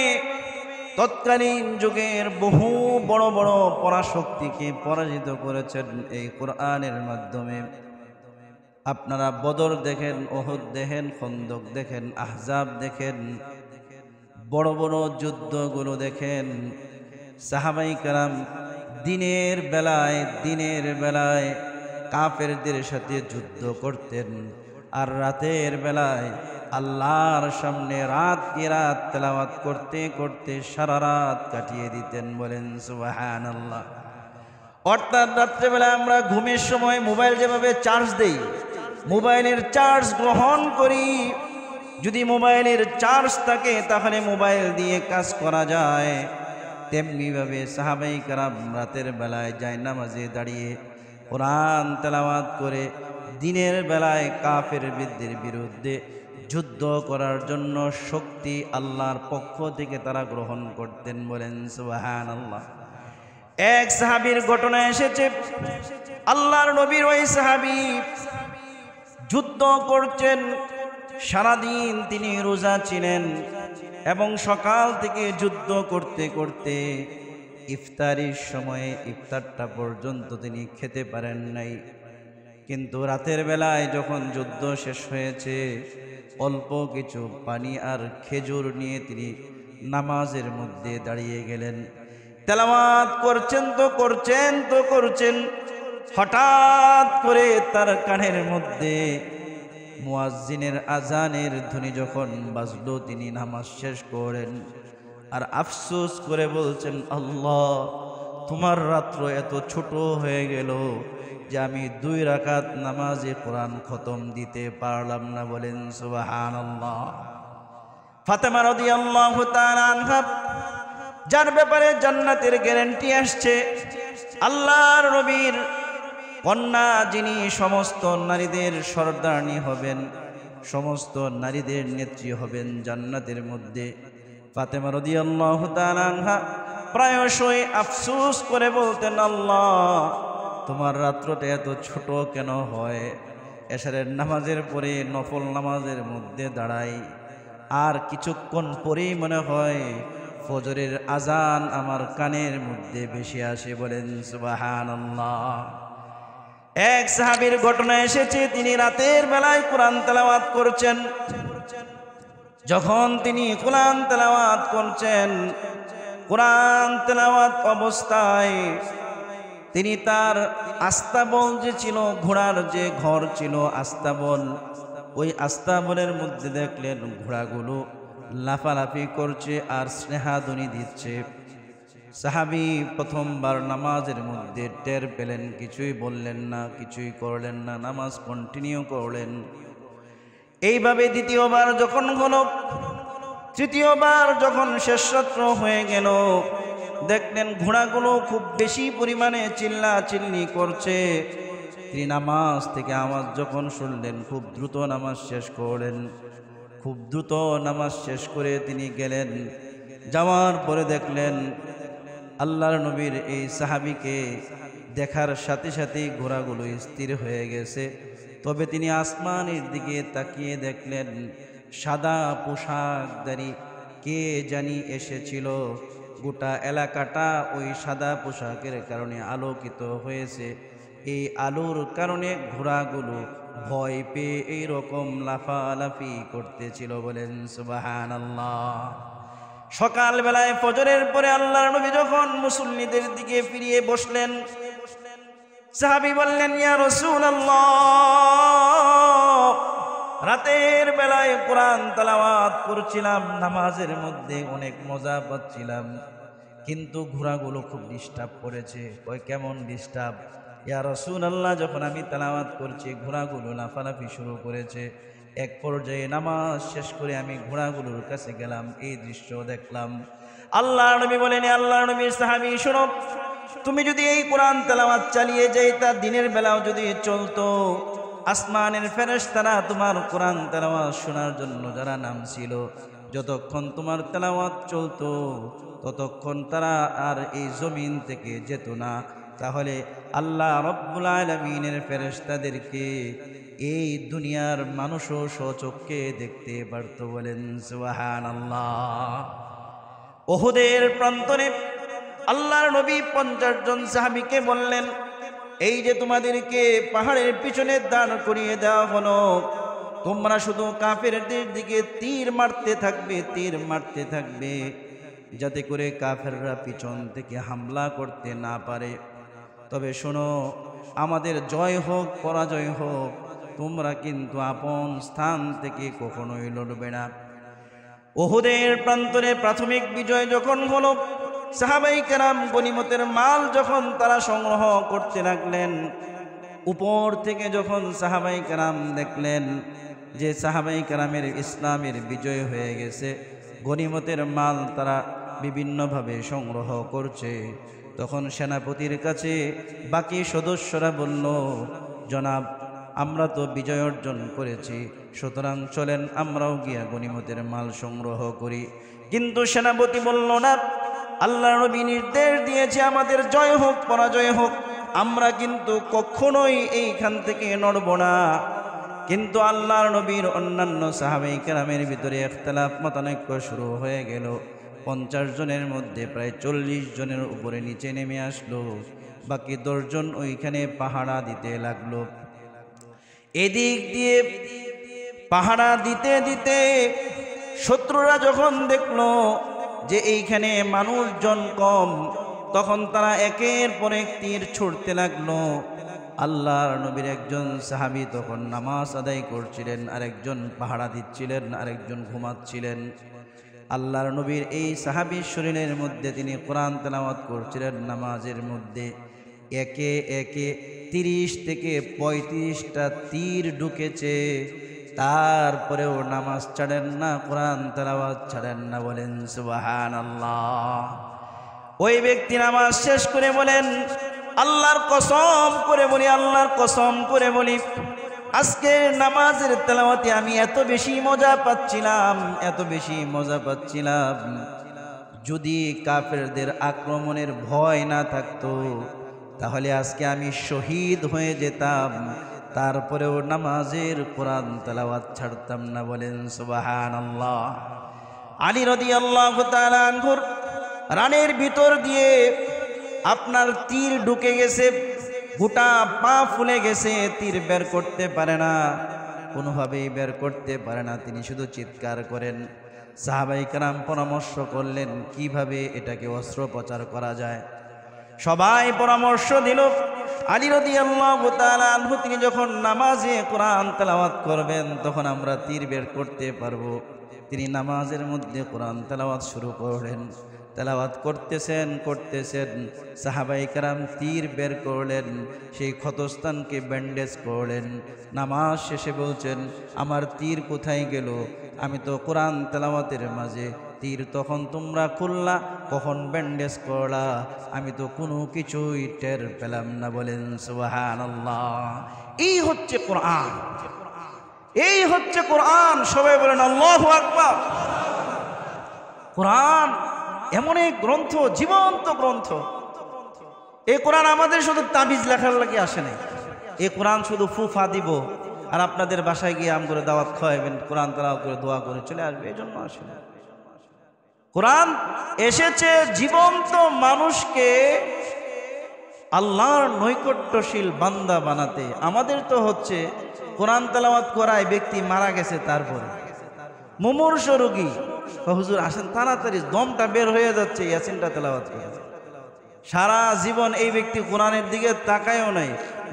তৎকালীন যুগের বহু বড় বড় পরাশক্তিকে পরাজিত করেছেন এই কোরআনের মাধ্যমে। আপনারা বদর দেখেন, উহুদ দেখেন, খন্দক দেখেন, আহজাব দেখেন, বড় বড় যুদ্ধগুলো দেখেন। সাহাবায়ে কেরাম দিনের বেলায় কাফেরদের সাথে যুদ্ধ করতেন, আর রাতের বেলায় আল্লাহর সামনে রাত তেলাওয়াত করতে করতে সারা রাত কাটিয়ে দিতেন। বলেন সুবহানাল্লাহ। অর্থাৎ রাত্রেবেলা আমরা ঘুমের সময় মোবাইল যেভাবে চার্জ দেই, মোবাইলের চার্জ গ্রহণ করি, যদি মোবাইলের চার্জ থাকে তাহলে মোবাইল দিয়ে কাজ করা যায়। তেমনিভাবে সাহাবায়ে কেরাম রাতের বেলায় জায়নামাজে দাঁড়িয়ে কোরআন তেলাওয়াত করে দিনের বেলায় কাফেরদের বিরুদ্ধে যুদ্ধ করার জন্য শক্তি আল্লাহর পক্ষ থেকে তারা গ্রহণ করতেন। বলেন সুবহানাল্লাহ। এক সাহাবীর ঘটনা এসেছে, আল্লাহর নবীর ওই সাহাবী যুদ্ধ করছেন, সারাদিন তিনি রোজা ছিলেন এবং সকাল থেকে যুদ্ধ করতে করতে ইফতারির সময়ে ইফতারটা পর্যন্ত তিনি খেতে পারেন নাই। কিন্তু রাতের বেলায় যখন যুদ্ধ শেষ হয়েছে, অল্প কিছু পানি আর খেজুর নিয়ে তিনি নামাজের মধ্যে দাঁড়িয়ে গেলেন। তেলাওয়াত করছেন, হঠাৎ করে তার কানের মধ্যে মুয়াজ্জিনের আজানের ধ্বনি যখন বাজলো, তিনি নামাজ শেষ করেন আর আফসোস করে বলছেন, আল্লাহ, তোমার রাত্র এত ছোট হয়ে গেল যে আমি 2 রাকাত নামাজে কোরআন খতম দিতে পারলাম না। বলেন সুবহানাল্লাহ। ফাতেমা রাদিয়াল্লাহু তাআলা আনহা, যার ব্যাপারে জান্নাতের গ্যারান্টি আসছে, আল্লাহর নবীর কন্যা, যিনি সমস্ত নারীদের সর্দারনী হবেন, সমস্ত নারীদের নেত্রী হবেন জান্নাতের মধ্যে, ফাতেমা রাদিয়াল্লাহু তাআলা আনহা প্রায়শই আফসোস করে বলতেন, আল্লাহ তোমার রাত্রটা এত ছোট কেন হয়? এশারের নামাজের পরে নফল নামাজের মধ্যে দাঁড়াই, আর কিছুক্ষণ পরেই মনে হয় ফজরের আজান আমার কানের মধ্যে ভেসে আসে। বলেন সুবহানাল্লাহ। এক সাহাবীর ঘটনা এসেছে, তিনি রাতের বেলায় কোরআন তেলাওয়াত করছেন। যখন তিনি কোরআন তেলাওয়াত করছেন, কোরআন তেলাওয়াত অবস্থায় তিনি তার আস্তাবল যে ছিল, ঘোড়ার যে ঘর ছিল আস্তাবল, ওই আস্তাবলের মধ্যে দেখলেন ঘোড়াগুলো লাফালাফি করছে আর স্নেহাধ্বনি দিচ্ছে। সাহাবী প্রথমবার নামাজের মধ্যে টের পেলেন, কিছুই বললেন না, কিছুই করলেন না, নামাজ কন্টিনিউ করলেন। এইভাবে দ্বিতীয়বার যখন হলো, তৃতীয়বার যখন শেষ রাত্র হয়ে গেল, দেখলেন ঘোড়াগুলো খুব বেশি পরিমাণে চিল্লাচিল্লি করছে। তিনি নামাজ থেকে আওয়াজ যখন শুনলেন, খুব দ্রুত নামাজ শেষ করলেন। খুব দ্রুত নামাজ শেষ করে তিনি গেলেন। যাওয়ার পরে দেখলেন আল্লাহর নবীর এই সাহাবীকে দেখার সাথে সাথেই ঘোড়াগুলো স্থির হয়ে গেছে। তবে তিনি আসমানের দিকে তাকিয়ে দেখলেন সাদা পোশাকধারী কে জানি এসেছিল। গোটা এলাকাটা ওই সাদা পোশাকের কারণে আলোকিত হয়েছে। এই আলোর কারণে ঘোড়াগুলো ভয় পেয়ে এইরকম লাফালাফি করতেছিল। বলেন সুবহানাল্লাহ। সকালবেলায় ফজরের পরে আল্লাহর নবী যখন মুসল্লিদের দিকে ফিরিয়ে বসলেন, সাহাবী বললেন, ইয়া রাসূলুল্লাহ, রাতের বেলায় কোরআন তেলাওয়াত করছিলাম, নামাজের মধ্যে অনেক মজা পাচ্ছিলাম, কিন্তু ঘোড়াগুলো খুব ডিস্টার্ব করেছে। কয় কেমন ডিস্টার্ব? ইয়া রাসূলুল্লাহ, যখন আমি তেলাওয়াত করছি ঘোড়াগুলো লাফালাফি শুরু করেছে। এক পর্যায়ে নামাজ শেষ করে আমি ঘোড়াগুলোর কাছে গেলাম, এই দৃশ্য দেখলাম। আল্লাহর নবী বলেন, আল্লাহর নবীর সাহাবী শোনো, তুমি যদি এই কোরআন তেলাওয়াত চালিয়ে যাইতা, দিনের বেলাও যদি চলতো, আসমানের ফেরেশতারা তোমার কোরআন তেলাওয়াত শোনার জন্য যারা নামছিল, যতক্ষণ তোমার তেলাওয়াত চলতো ততক্ষণ তারা আর এই জমিন থেকে যেত না। তাহলে আল্লাহ রব্বুল আলামিনের ফেরেশতাদেরকে এই দুনিয়ার মানুষও স্বচক্ষে দেখতে পারত। বলেন সুবহানাল্লাহ। উহুদের প্রান্তরে আল্লাহর নবী 50 জন সাহাবীকে বললেন, এই যে তোমাদেরকে পাহাড়ের পিছনে দাঁড় করিয়ে দেওয়া হলো, তোমরা শুধু কাফেরদের দিকে তীর মারতে থাকবে, তীর মারতে থাকবে, যাতে করে কাফেররা পিছন থেকে হামলা করতে না পারে। তবে শোনো, আমাদের জয় হোক পরাজয় হোক, তোমরা কিন্তু আপন স্থান থেকে কখনোই লড়বে না। উহুদের প্রান্তরে প্রাথমিক বিজয় যখন হলো, সাহাবাই কেরাম গনিমতের মাল যখন তারা সংগ্রহ করতে লাগলেন, উপর থেকে যখন সাহাবাই কেরাম দেখলেন যে সাহাবাই কেরামের ইসলামের বিজয় হয়ে গেছে, গনিমতের মাল তারা বিভিন্নভাবে সংগ্রহ করছে, তখন সেনাপতির কাছে বাকি সদস্যরা বলল, জনাব, আমরা তো বিজয় অর্জন করেছি, সুতরাং চলেন আমরাও গিয়া গনিমতের মাল সংগ্রহ করি। কিন্তু সেনাপতি বলল, না, আল্লাহর নবী নির্দেশ দিয়েছে আমাদের জয় হোক পরাজয় হোক, আমরা কিন্তু কখনোই এইখান থেকে নড়ব না। কিন্তু আল্লাহর নবীর অন্যান্য সাহাবায়ে কেরামের ভিতরে ইখতিলাফ মতানৈক্য শুরু হয়ে গেল। 50 জনের মধ্যে প্রায় 40 জনের উপরে নিচে নেমে আসলো, বাকি 10 জন ওইখানে পাহারা দিতে লাগলো। এদিক দিয়ে পাহারা দিতে দিতে শত্রুরা যখন দেখলো যে এইখানে মানুষজন কম, তখন তারা একের পর এক তীর ছুড়তে লাগলো। আল্লাহর নবীর একজন সাহাবী তখন নামাজ আদায় করছিলেন, আরেকজন পাহারা দিচ্ছিলেন, আরেকজন ঘুমাচ্ছিলেন। আল্লাহর নবীর এই সাহাবীর শরীরের মধ্যে তিনি কোরআন তেলাওয়াত করছিলেন নামাজের মধ্যে। একে একে 30 থেকে 35টা তীর ঢুকেছে, তারপরেও নামাজ ছাড়েন না, কোরআন তেলাওয়াত ছাড়েন না। বলেন সুবহানাল্লাহ। ওই ব্যক্তি নামাজ শেষ করে বলেন, আল্লাহর কসম করে বলি, আল্লাহর কসম করে বলি, আজকে নামাজের তেলাওয়াতে আমি এত বেশি মজা পাচ্ছিলাম, যদি কাফেরদের আক্রমণের ভয় না থাকতো তাহলে আজকে আমি শহীদ হয়ে যেতাম, তারপরেও নামাজের কোরআন তেলাওয়াত ছাড়তাম না। বলেন সুবহানাল্লাহ। আলী রাদিয়াল্লাহু তাআলা আনহুর রানের ভিতর দিয়ে আপনার তীর ঢুকে গেছে, গোটা পা ফুলে গেছে, তীর বের করতে পারে না, কোনোভাবেই বের করতে পারে না। তিনি শুধু চিৎকার করেন। সাহাবায়ে কেরাম পরামর্শ করলেন কিভাবে এটাকে অস্ত্রোপচার করা যায়। সবাই পরামর্শ দিল। আলী রাদিয়াল্লাহু তাআলা আনহু তিনি যখন নামাজে কোরআন তেলাওয়াত করবেন তখন আমরা তীর বের করতে পারবো। তিনি নামাজের মধ্যে কোরআন তেলাওয়াত শুরু করলেন। তেলাওয়াত করতেছেন সাহাবায়ে কেরাম তীর বের করলেন, সেই ক্ষতস্থানকে ব্যান্ডেজ করলেন। নামাজ শেষে বলছেন, আমার তীর কোথায় গেল? আমি তো কোরআন তেলাওয়াতের মাঝে, তীর তখন তোমরা খুললা, কখন ব্যান্ডেজ করলা, আমি তো কোনো কিছুই টের পেলাম না। বলেন সুবহানাল্লাহ। এই হচ্ছে কোরআন, এই হচ্ছে কোরআন। সবাই বলেন আল্লাহু আকবার। কোরআন এমন এক গ্রন্থ, জীবন্ত গ্রন্থ। এই কোরআন আমাদের শুধু তাবিজ লেখার লাগে আসে নাই। এই কোরআন শুধু ফুফা দিব আর আপনাদের বাসায় গিয়ে আম করে দাওয়াত খাওয়াবেন, কোরআন তেলাওয়াত করে দোয়া করে চলে আসবে, এই জন্য আসে না। কোরআন এসেছে জীবন্ত মানুষকে আল্লাহর নৈকট্যশীল বান্দা বানাতে। আমাদের তো হচ্ছে কোরআন তেলাওয়াত করায় ব্যক্তি মারা গেছে, তারপরে মুমূর্ষ রোগী, হুজুর আসেন তাড়াতাড়ি, দমটা বের হয়ে যাচ্ছে, ইয়াসিনটা তেলাওয়াত করে। সারা জীবন এই ব্যক্তি কোরআনের দিকে তাকায়ও নাই।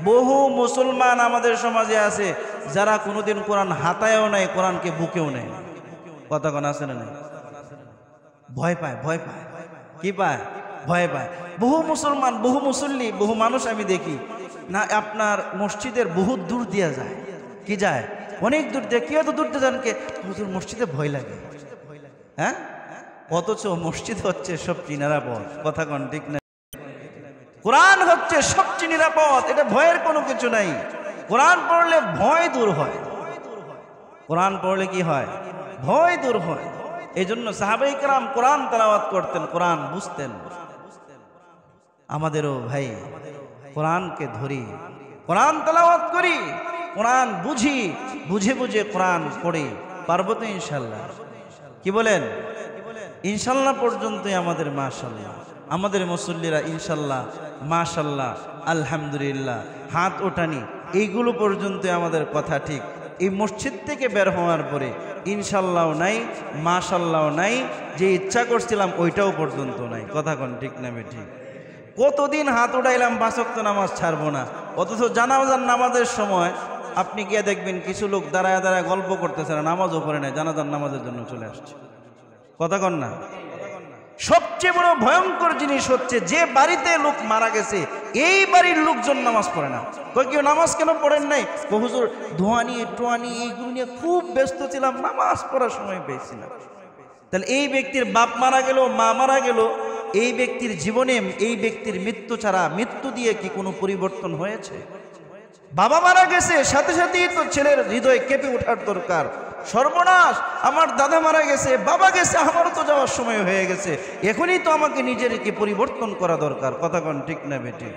বহু মুসলমান আমাদের সমাজে আছে যারা কোনোদিন কোরআন হাতায়ও নাই, কোরআনকে বুকেও নেয়। কথা কোন আছে না? ভয় পায়, ভয় পায়। কি পায়? ভয় পায়। বহু মুসলমান, বহু মুসল্লি, বহু মানুষ আমি দেখি না, আপনার মসজিদের বহুত দূর দিয়ে যায়। কি যায়? অনেক দূর দিয়ে। কি এত দূর দিয়ে যান কে? হুজুর মসজিদে ভয় লাগে। হ্যাঁ, অথচ মসজিদ হচ্ছে সবচেয়ে নিরাপদ। কথা কোন ঠিক না? কোরআন হচ্ছে সবচেয়ে নিরাপদ, এটা ভয়ের কোনো কিছু নাই। কোরআন পড়লে ভয় দূর হয়। কোরআন পড়লে কি হয়? ভয় দূর হয়। এই জন্য সাহাবায়ে কেরাম কোরআন তেলাওয়াত করতেন, কোরআন বুঝতেন। আমাদেরও ভাই কোরআনকে ধরি, কোরআন তেলাওয়াত করি, কোরআন বুঝি, বুঝে বুঝে কোরআন পড়ি, পারবো তো ইনশাল্লাহ? কি বলেন? ইনশাল্লাহ পর্যন্তই আমাদের মাশাল্লাহ, আমাদের মুসল্লিরা ইনশাল্লাহ, মাশাল্লাহ, আলহামদুলিল্লাহ, হাত ওঠানি, এইগুলো পর্যন্তই আমাদের কথা ঠিক। এই মসজিদ থেকে বের হওয়ার পরে ইনশাল্লাহ নাই, মাশাল্লাহ নাই, যে ইচ্ছা করছিলাম ওইটাও পর্যন্ত নাই। কথা কোন ঠিক না? ঠিক। কতদিন হাত উঠাইলাম, 5 ওয়াক্ত নামাজ ছাড়বো না, অথচ জানাজার নামাজের সময় আপনি গিয়ে দেখবেন কিছু লোক দাঁড়ায় দাঁড়ায় গল্প করতেছে না, নামাজও পড়ে নাই, জানাজার নামাজের জন্য চলে আসছে। কথা কন না? সবচেয়ে বড় ভয়ঙ্কর জিনিস হচ্ছে যে বাড়িতে লোক মারা গেছে এই বাড়ির লোকজন নামাজ পড়ে না। কেউ নামাজ কেন পড়েন নাই? হুজুর ধোয়ানি টোয়ানি এইগুলো নিয়ে খুব ব্যস্ত ছিলাম, নামাজ পড়ার সময় পেয়েছি না। তাহলে এই ব্যক্তির বাপ মারা গেল, মা মারা গেল, এই ব্যক্তির জীবনে এই ব্যক্তির মৃত্যু ছাড়া, মৃত্যু দিয়ে কি কোনো পরিবর্তন হয়েছে? বাবা মারা গেছে, সাথে সাথেই তো ছেলের হৃদয় কেঁপে ওঠার দরকার। সর্বনাশ, আমার দাদা মারা গেছে, বাবা গেছে, আমারও তো যাওয়ার সময় হয়ে গেছে, এখনই তো আমাকে নিজেরকে পরিবর্তন করা দরকার। কথা কোন ঠিক না বেটি?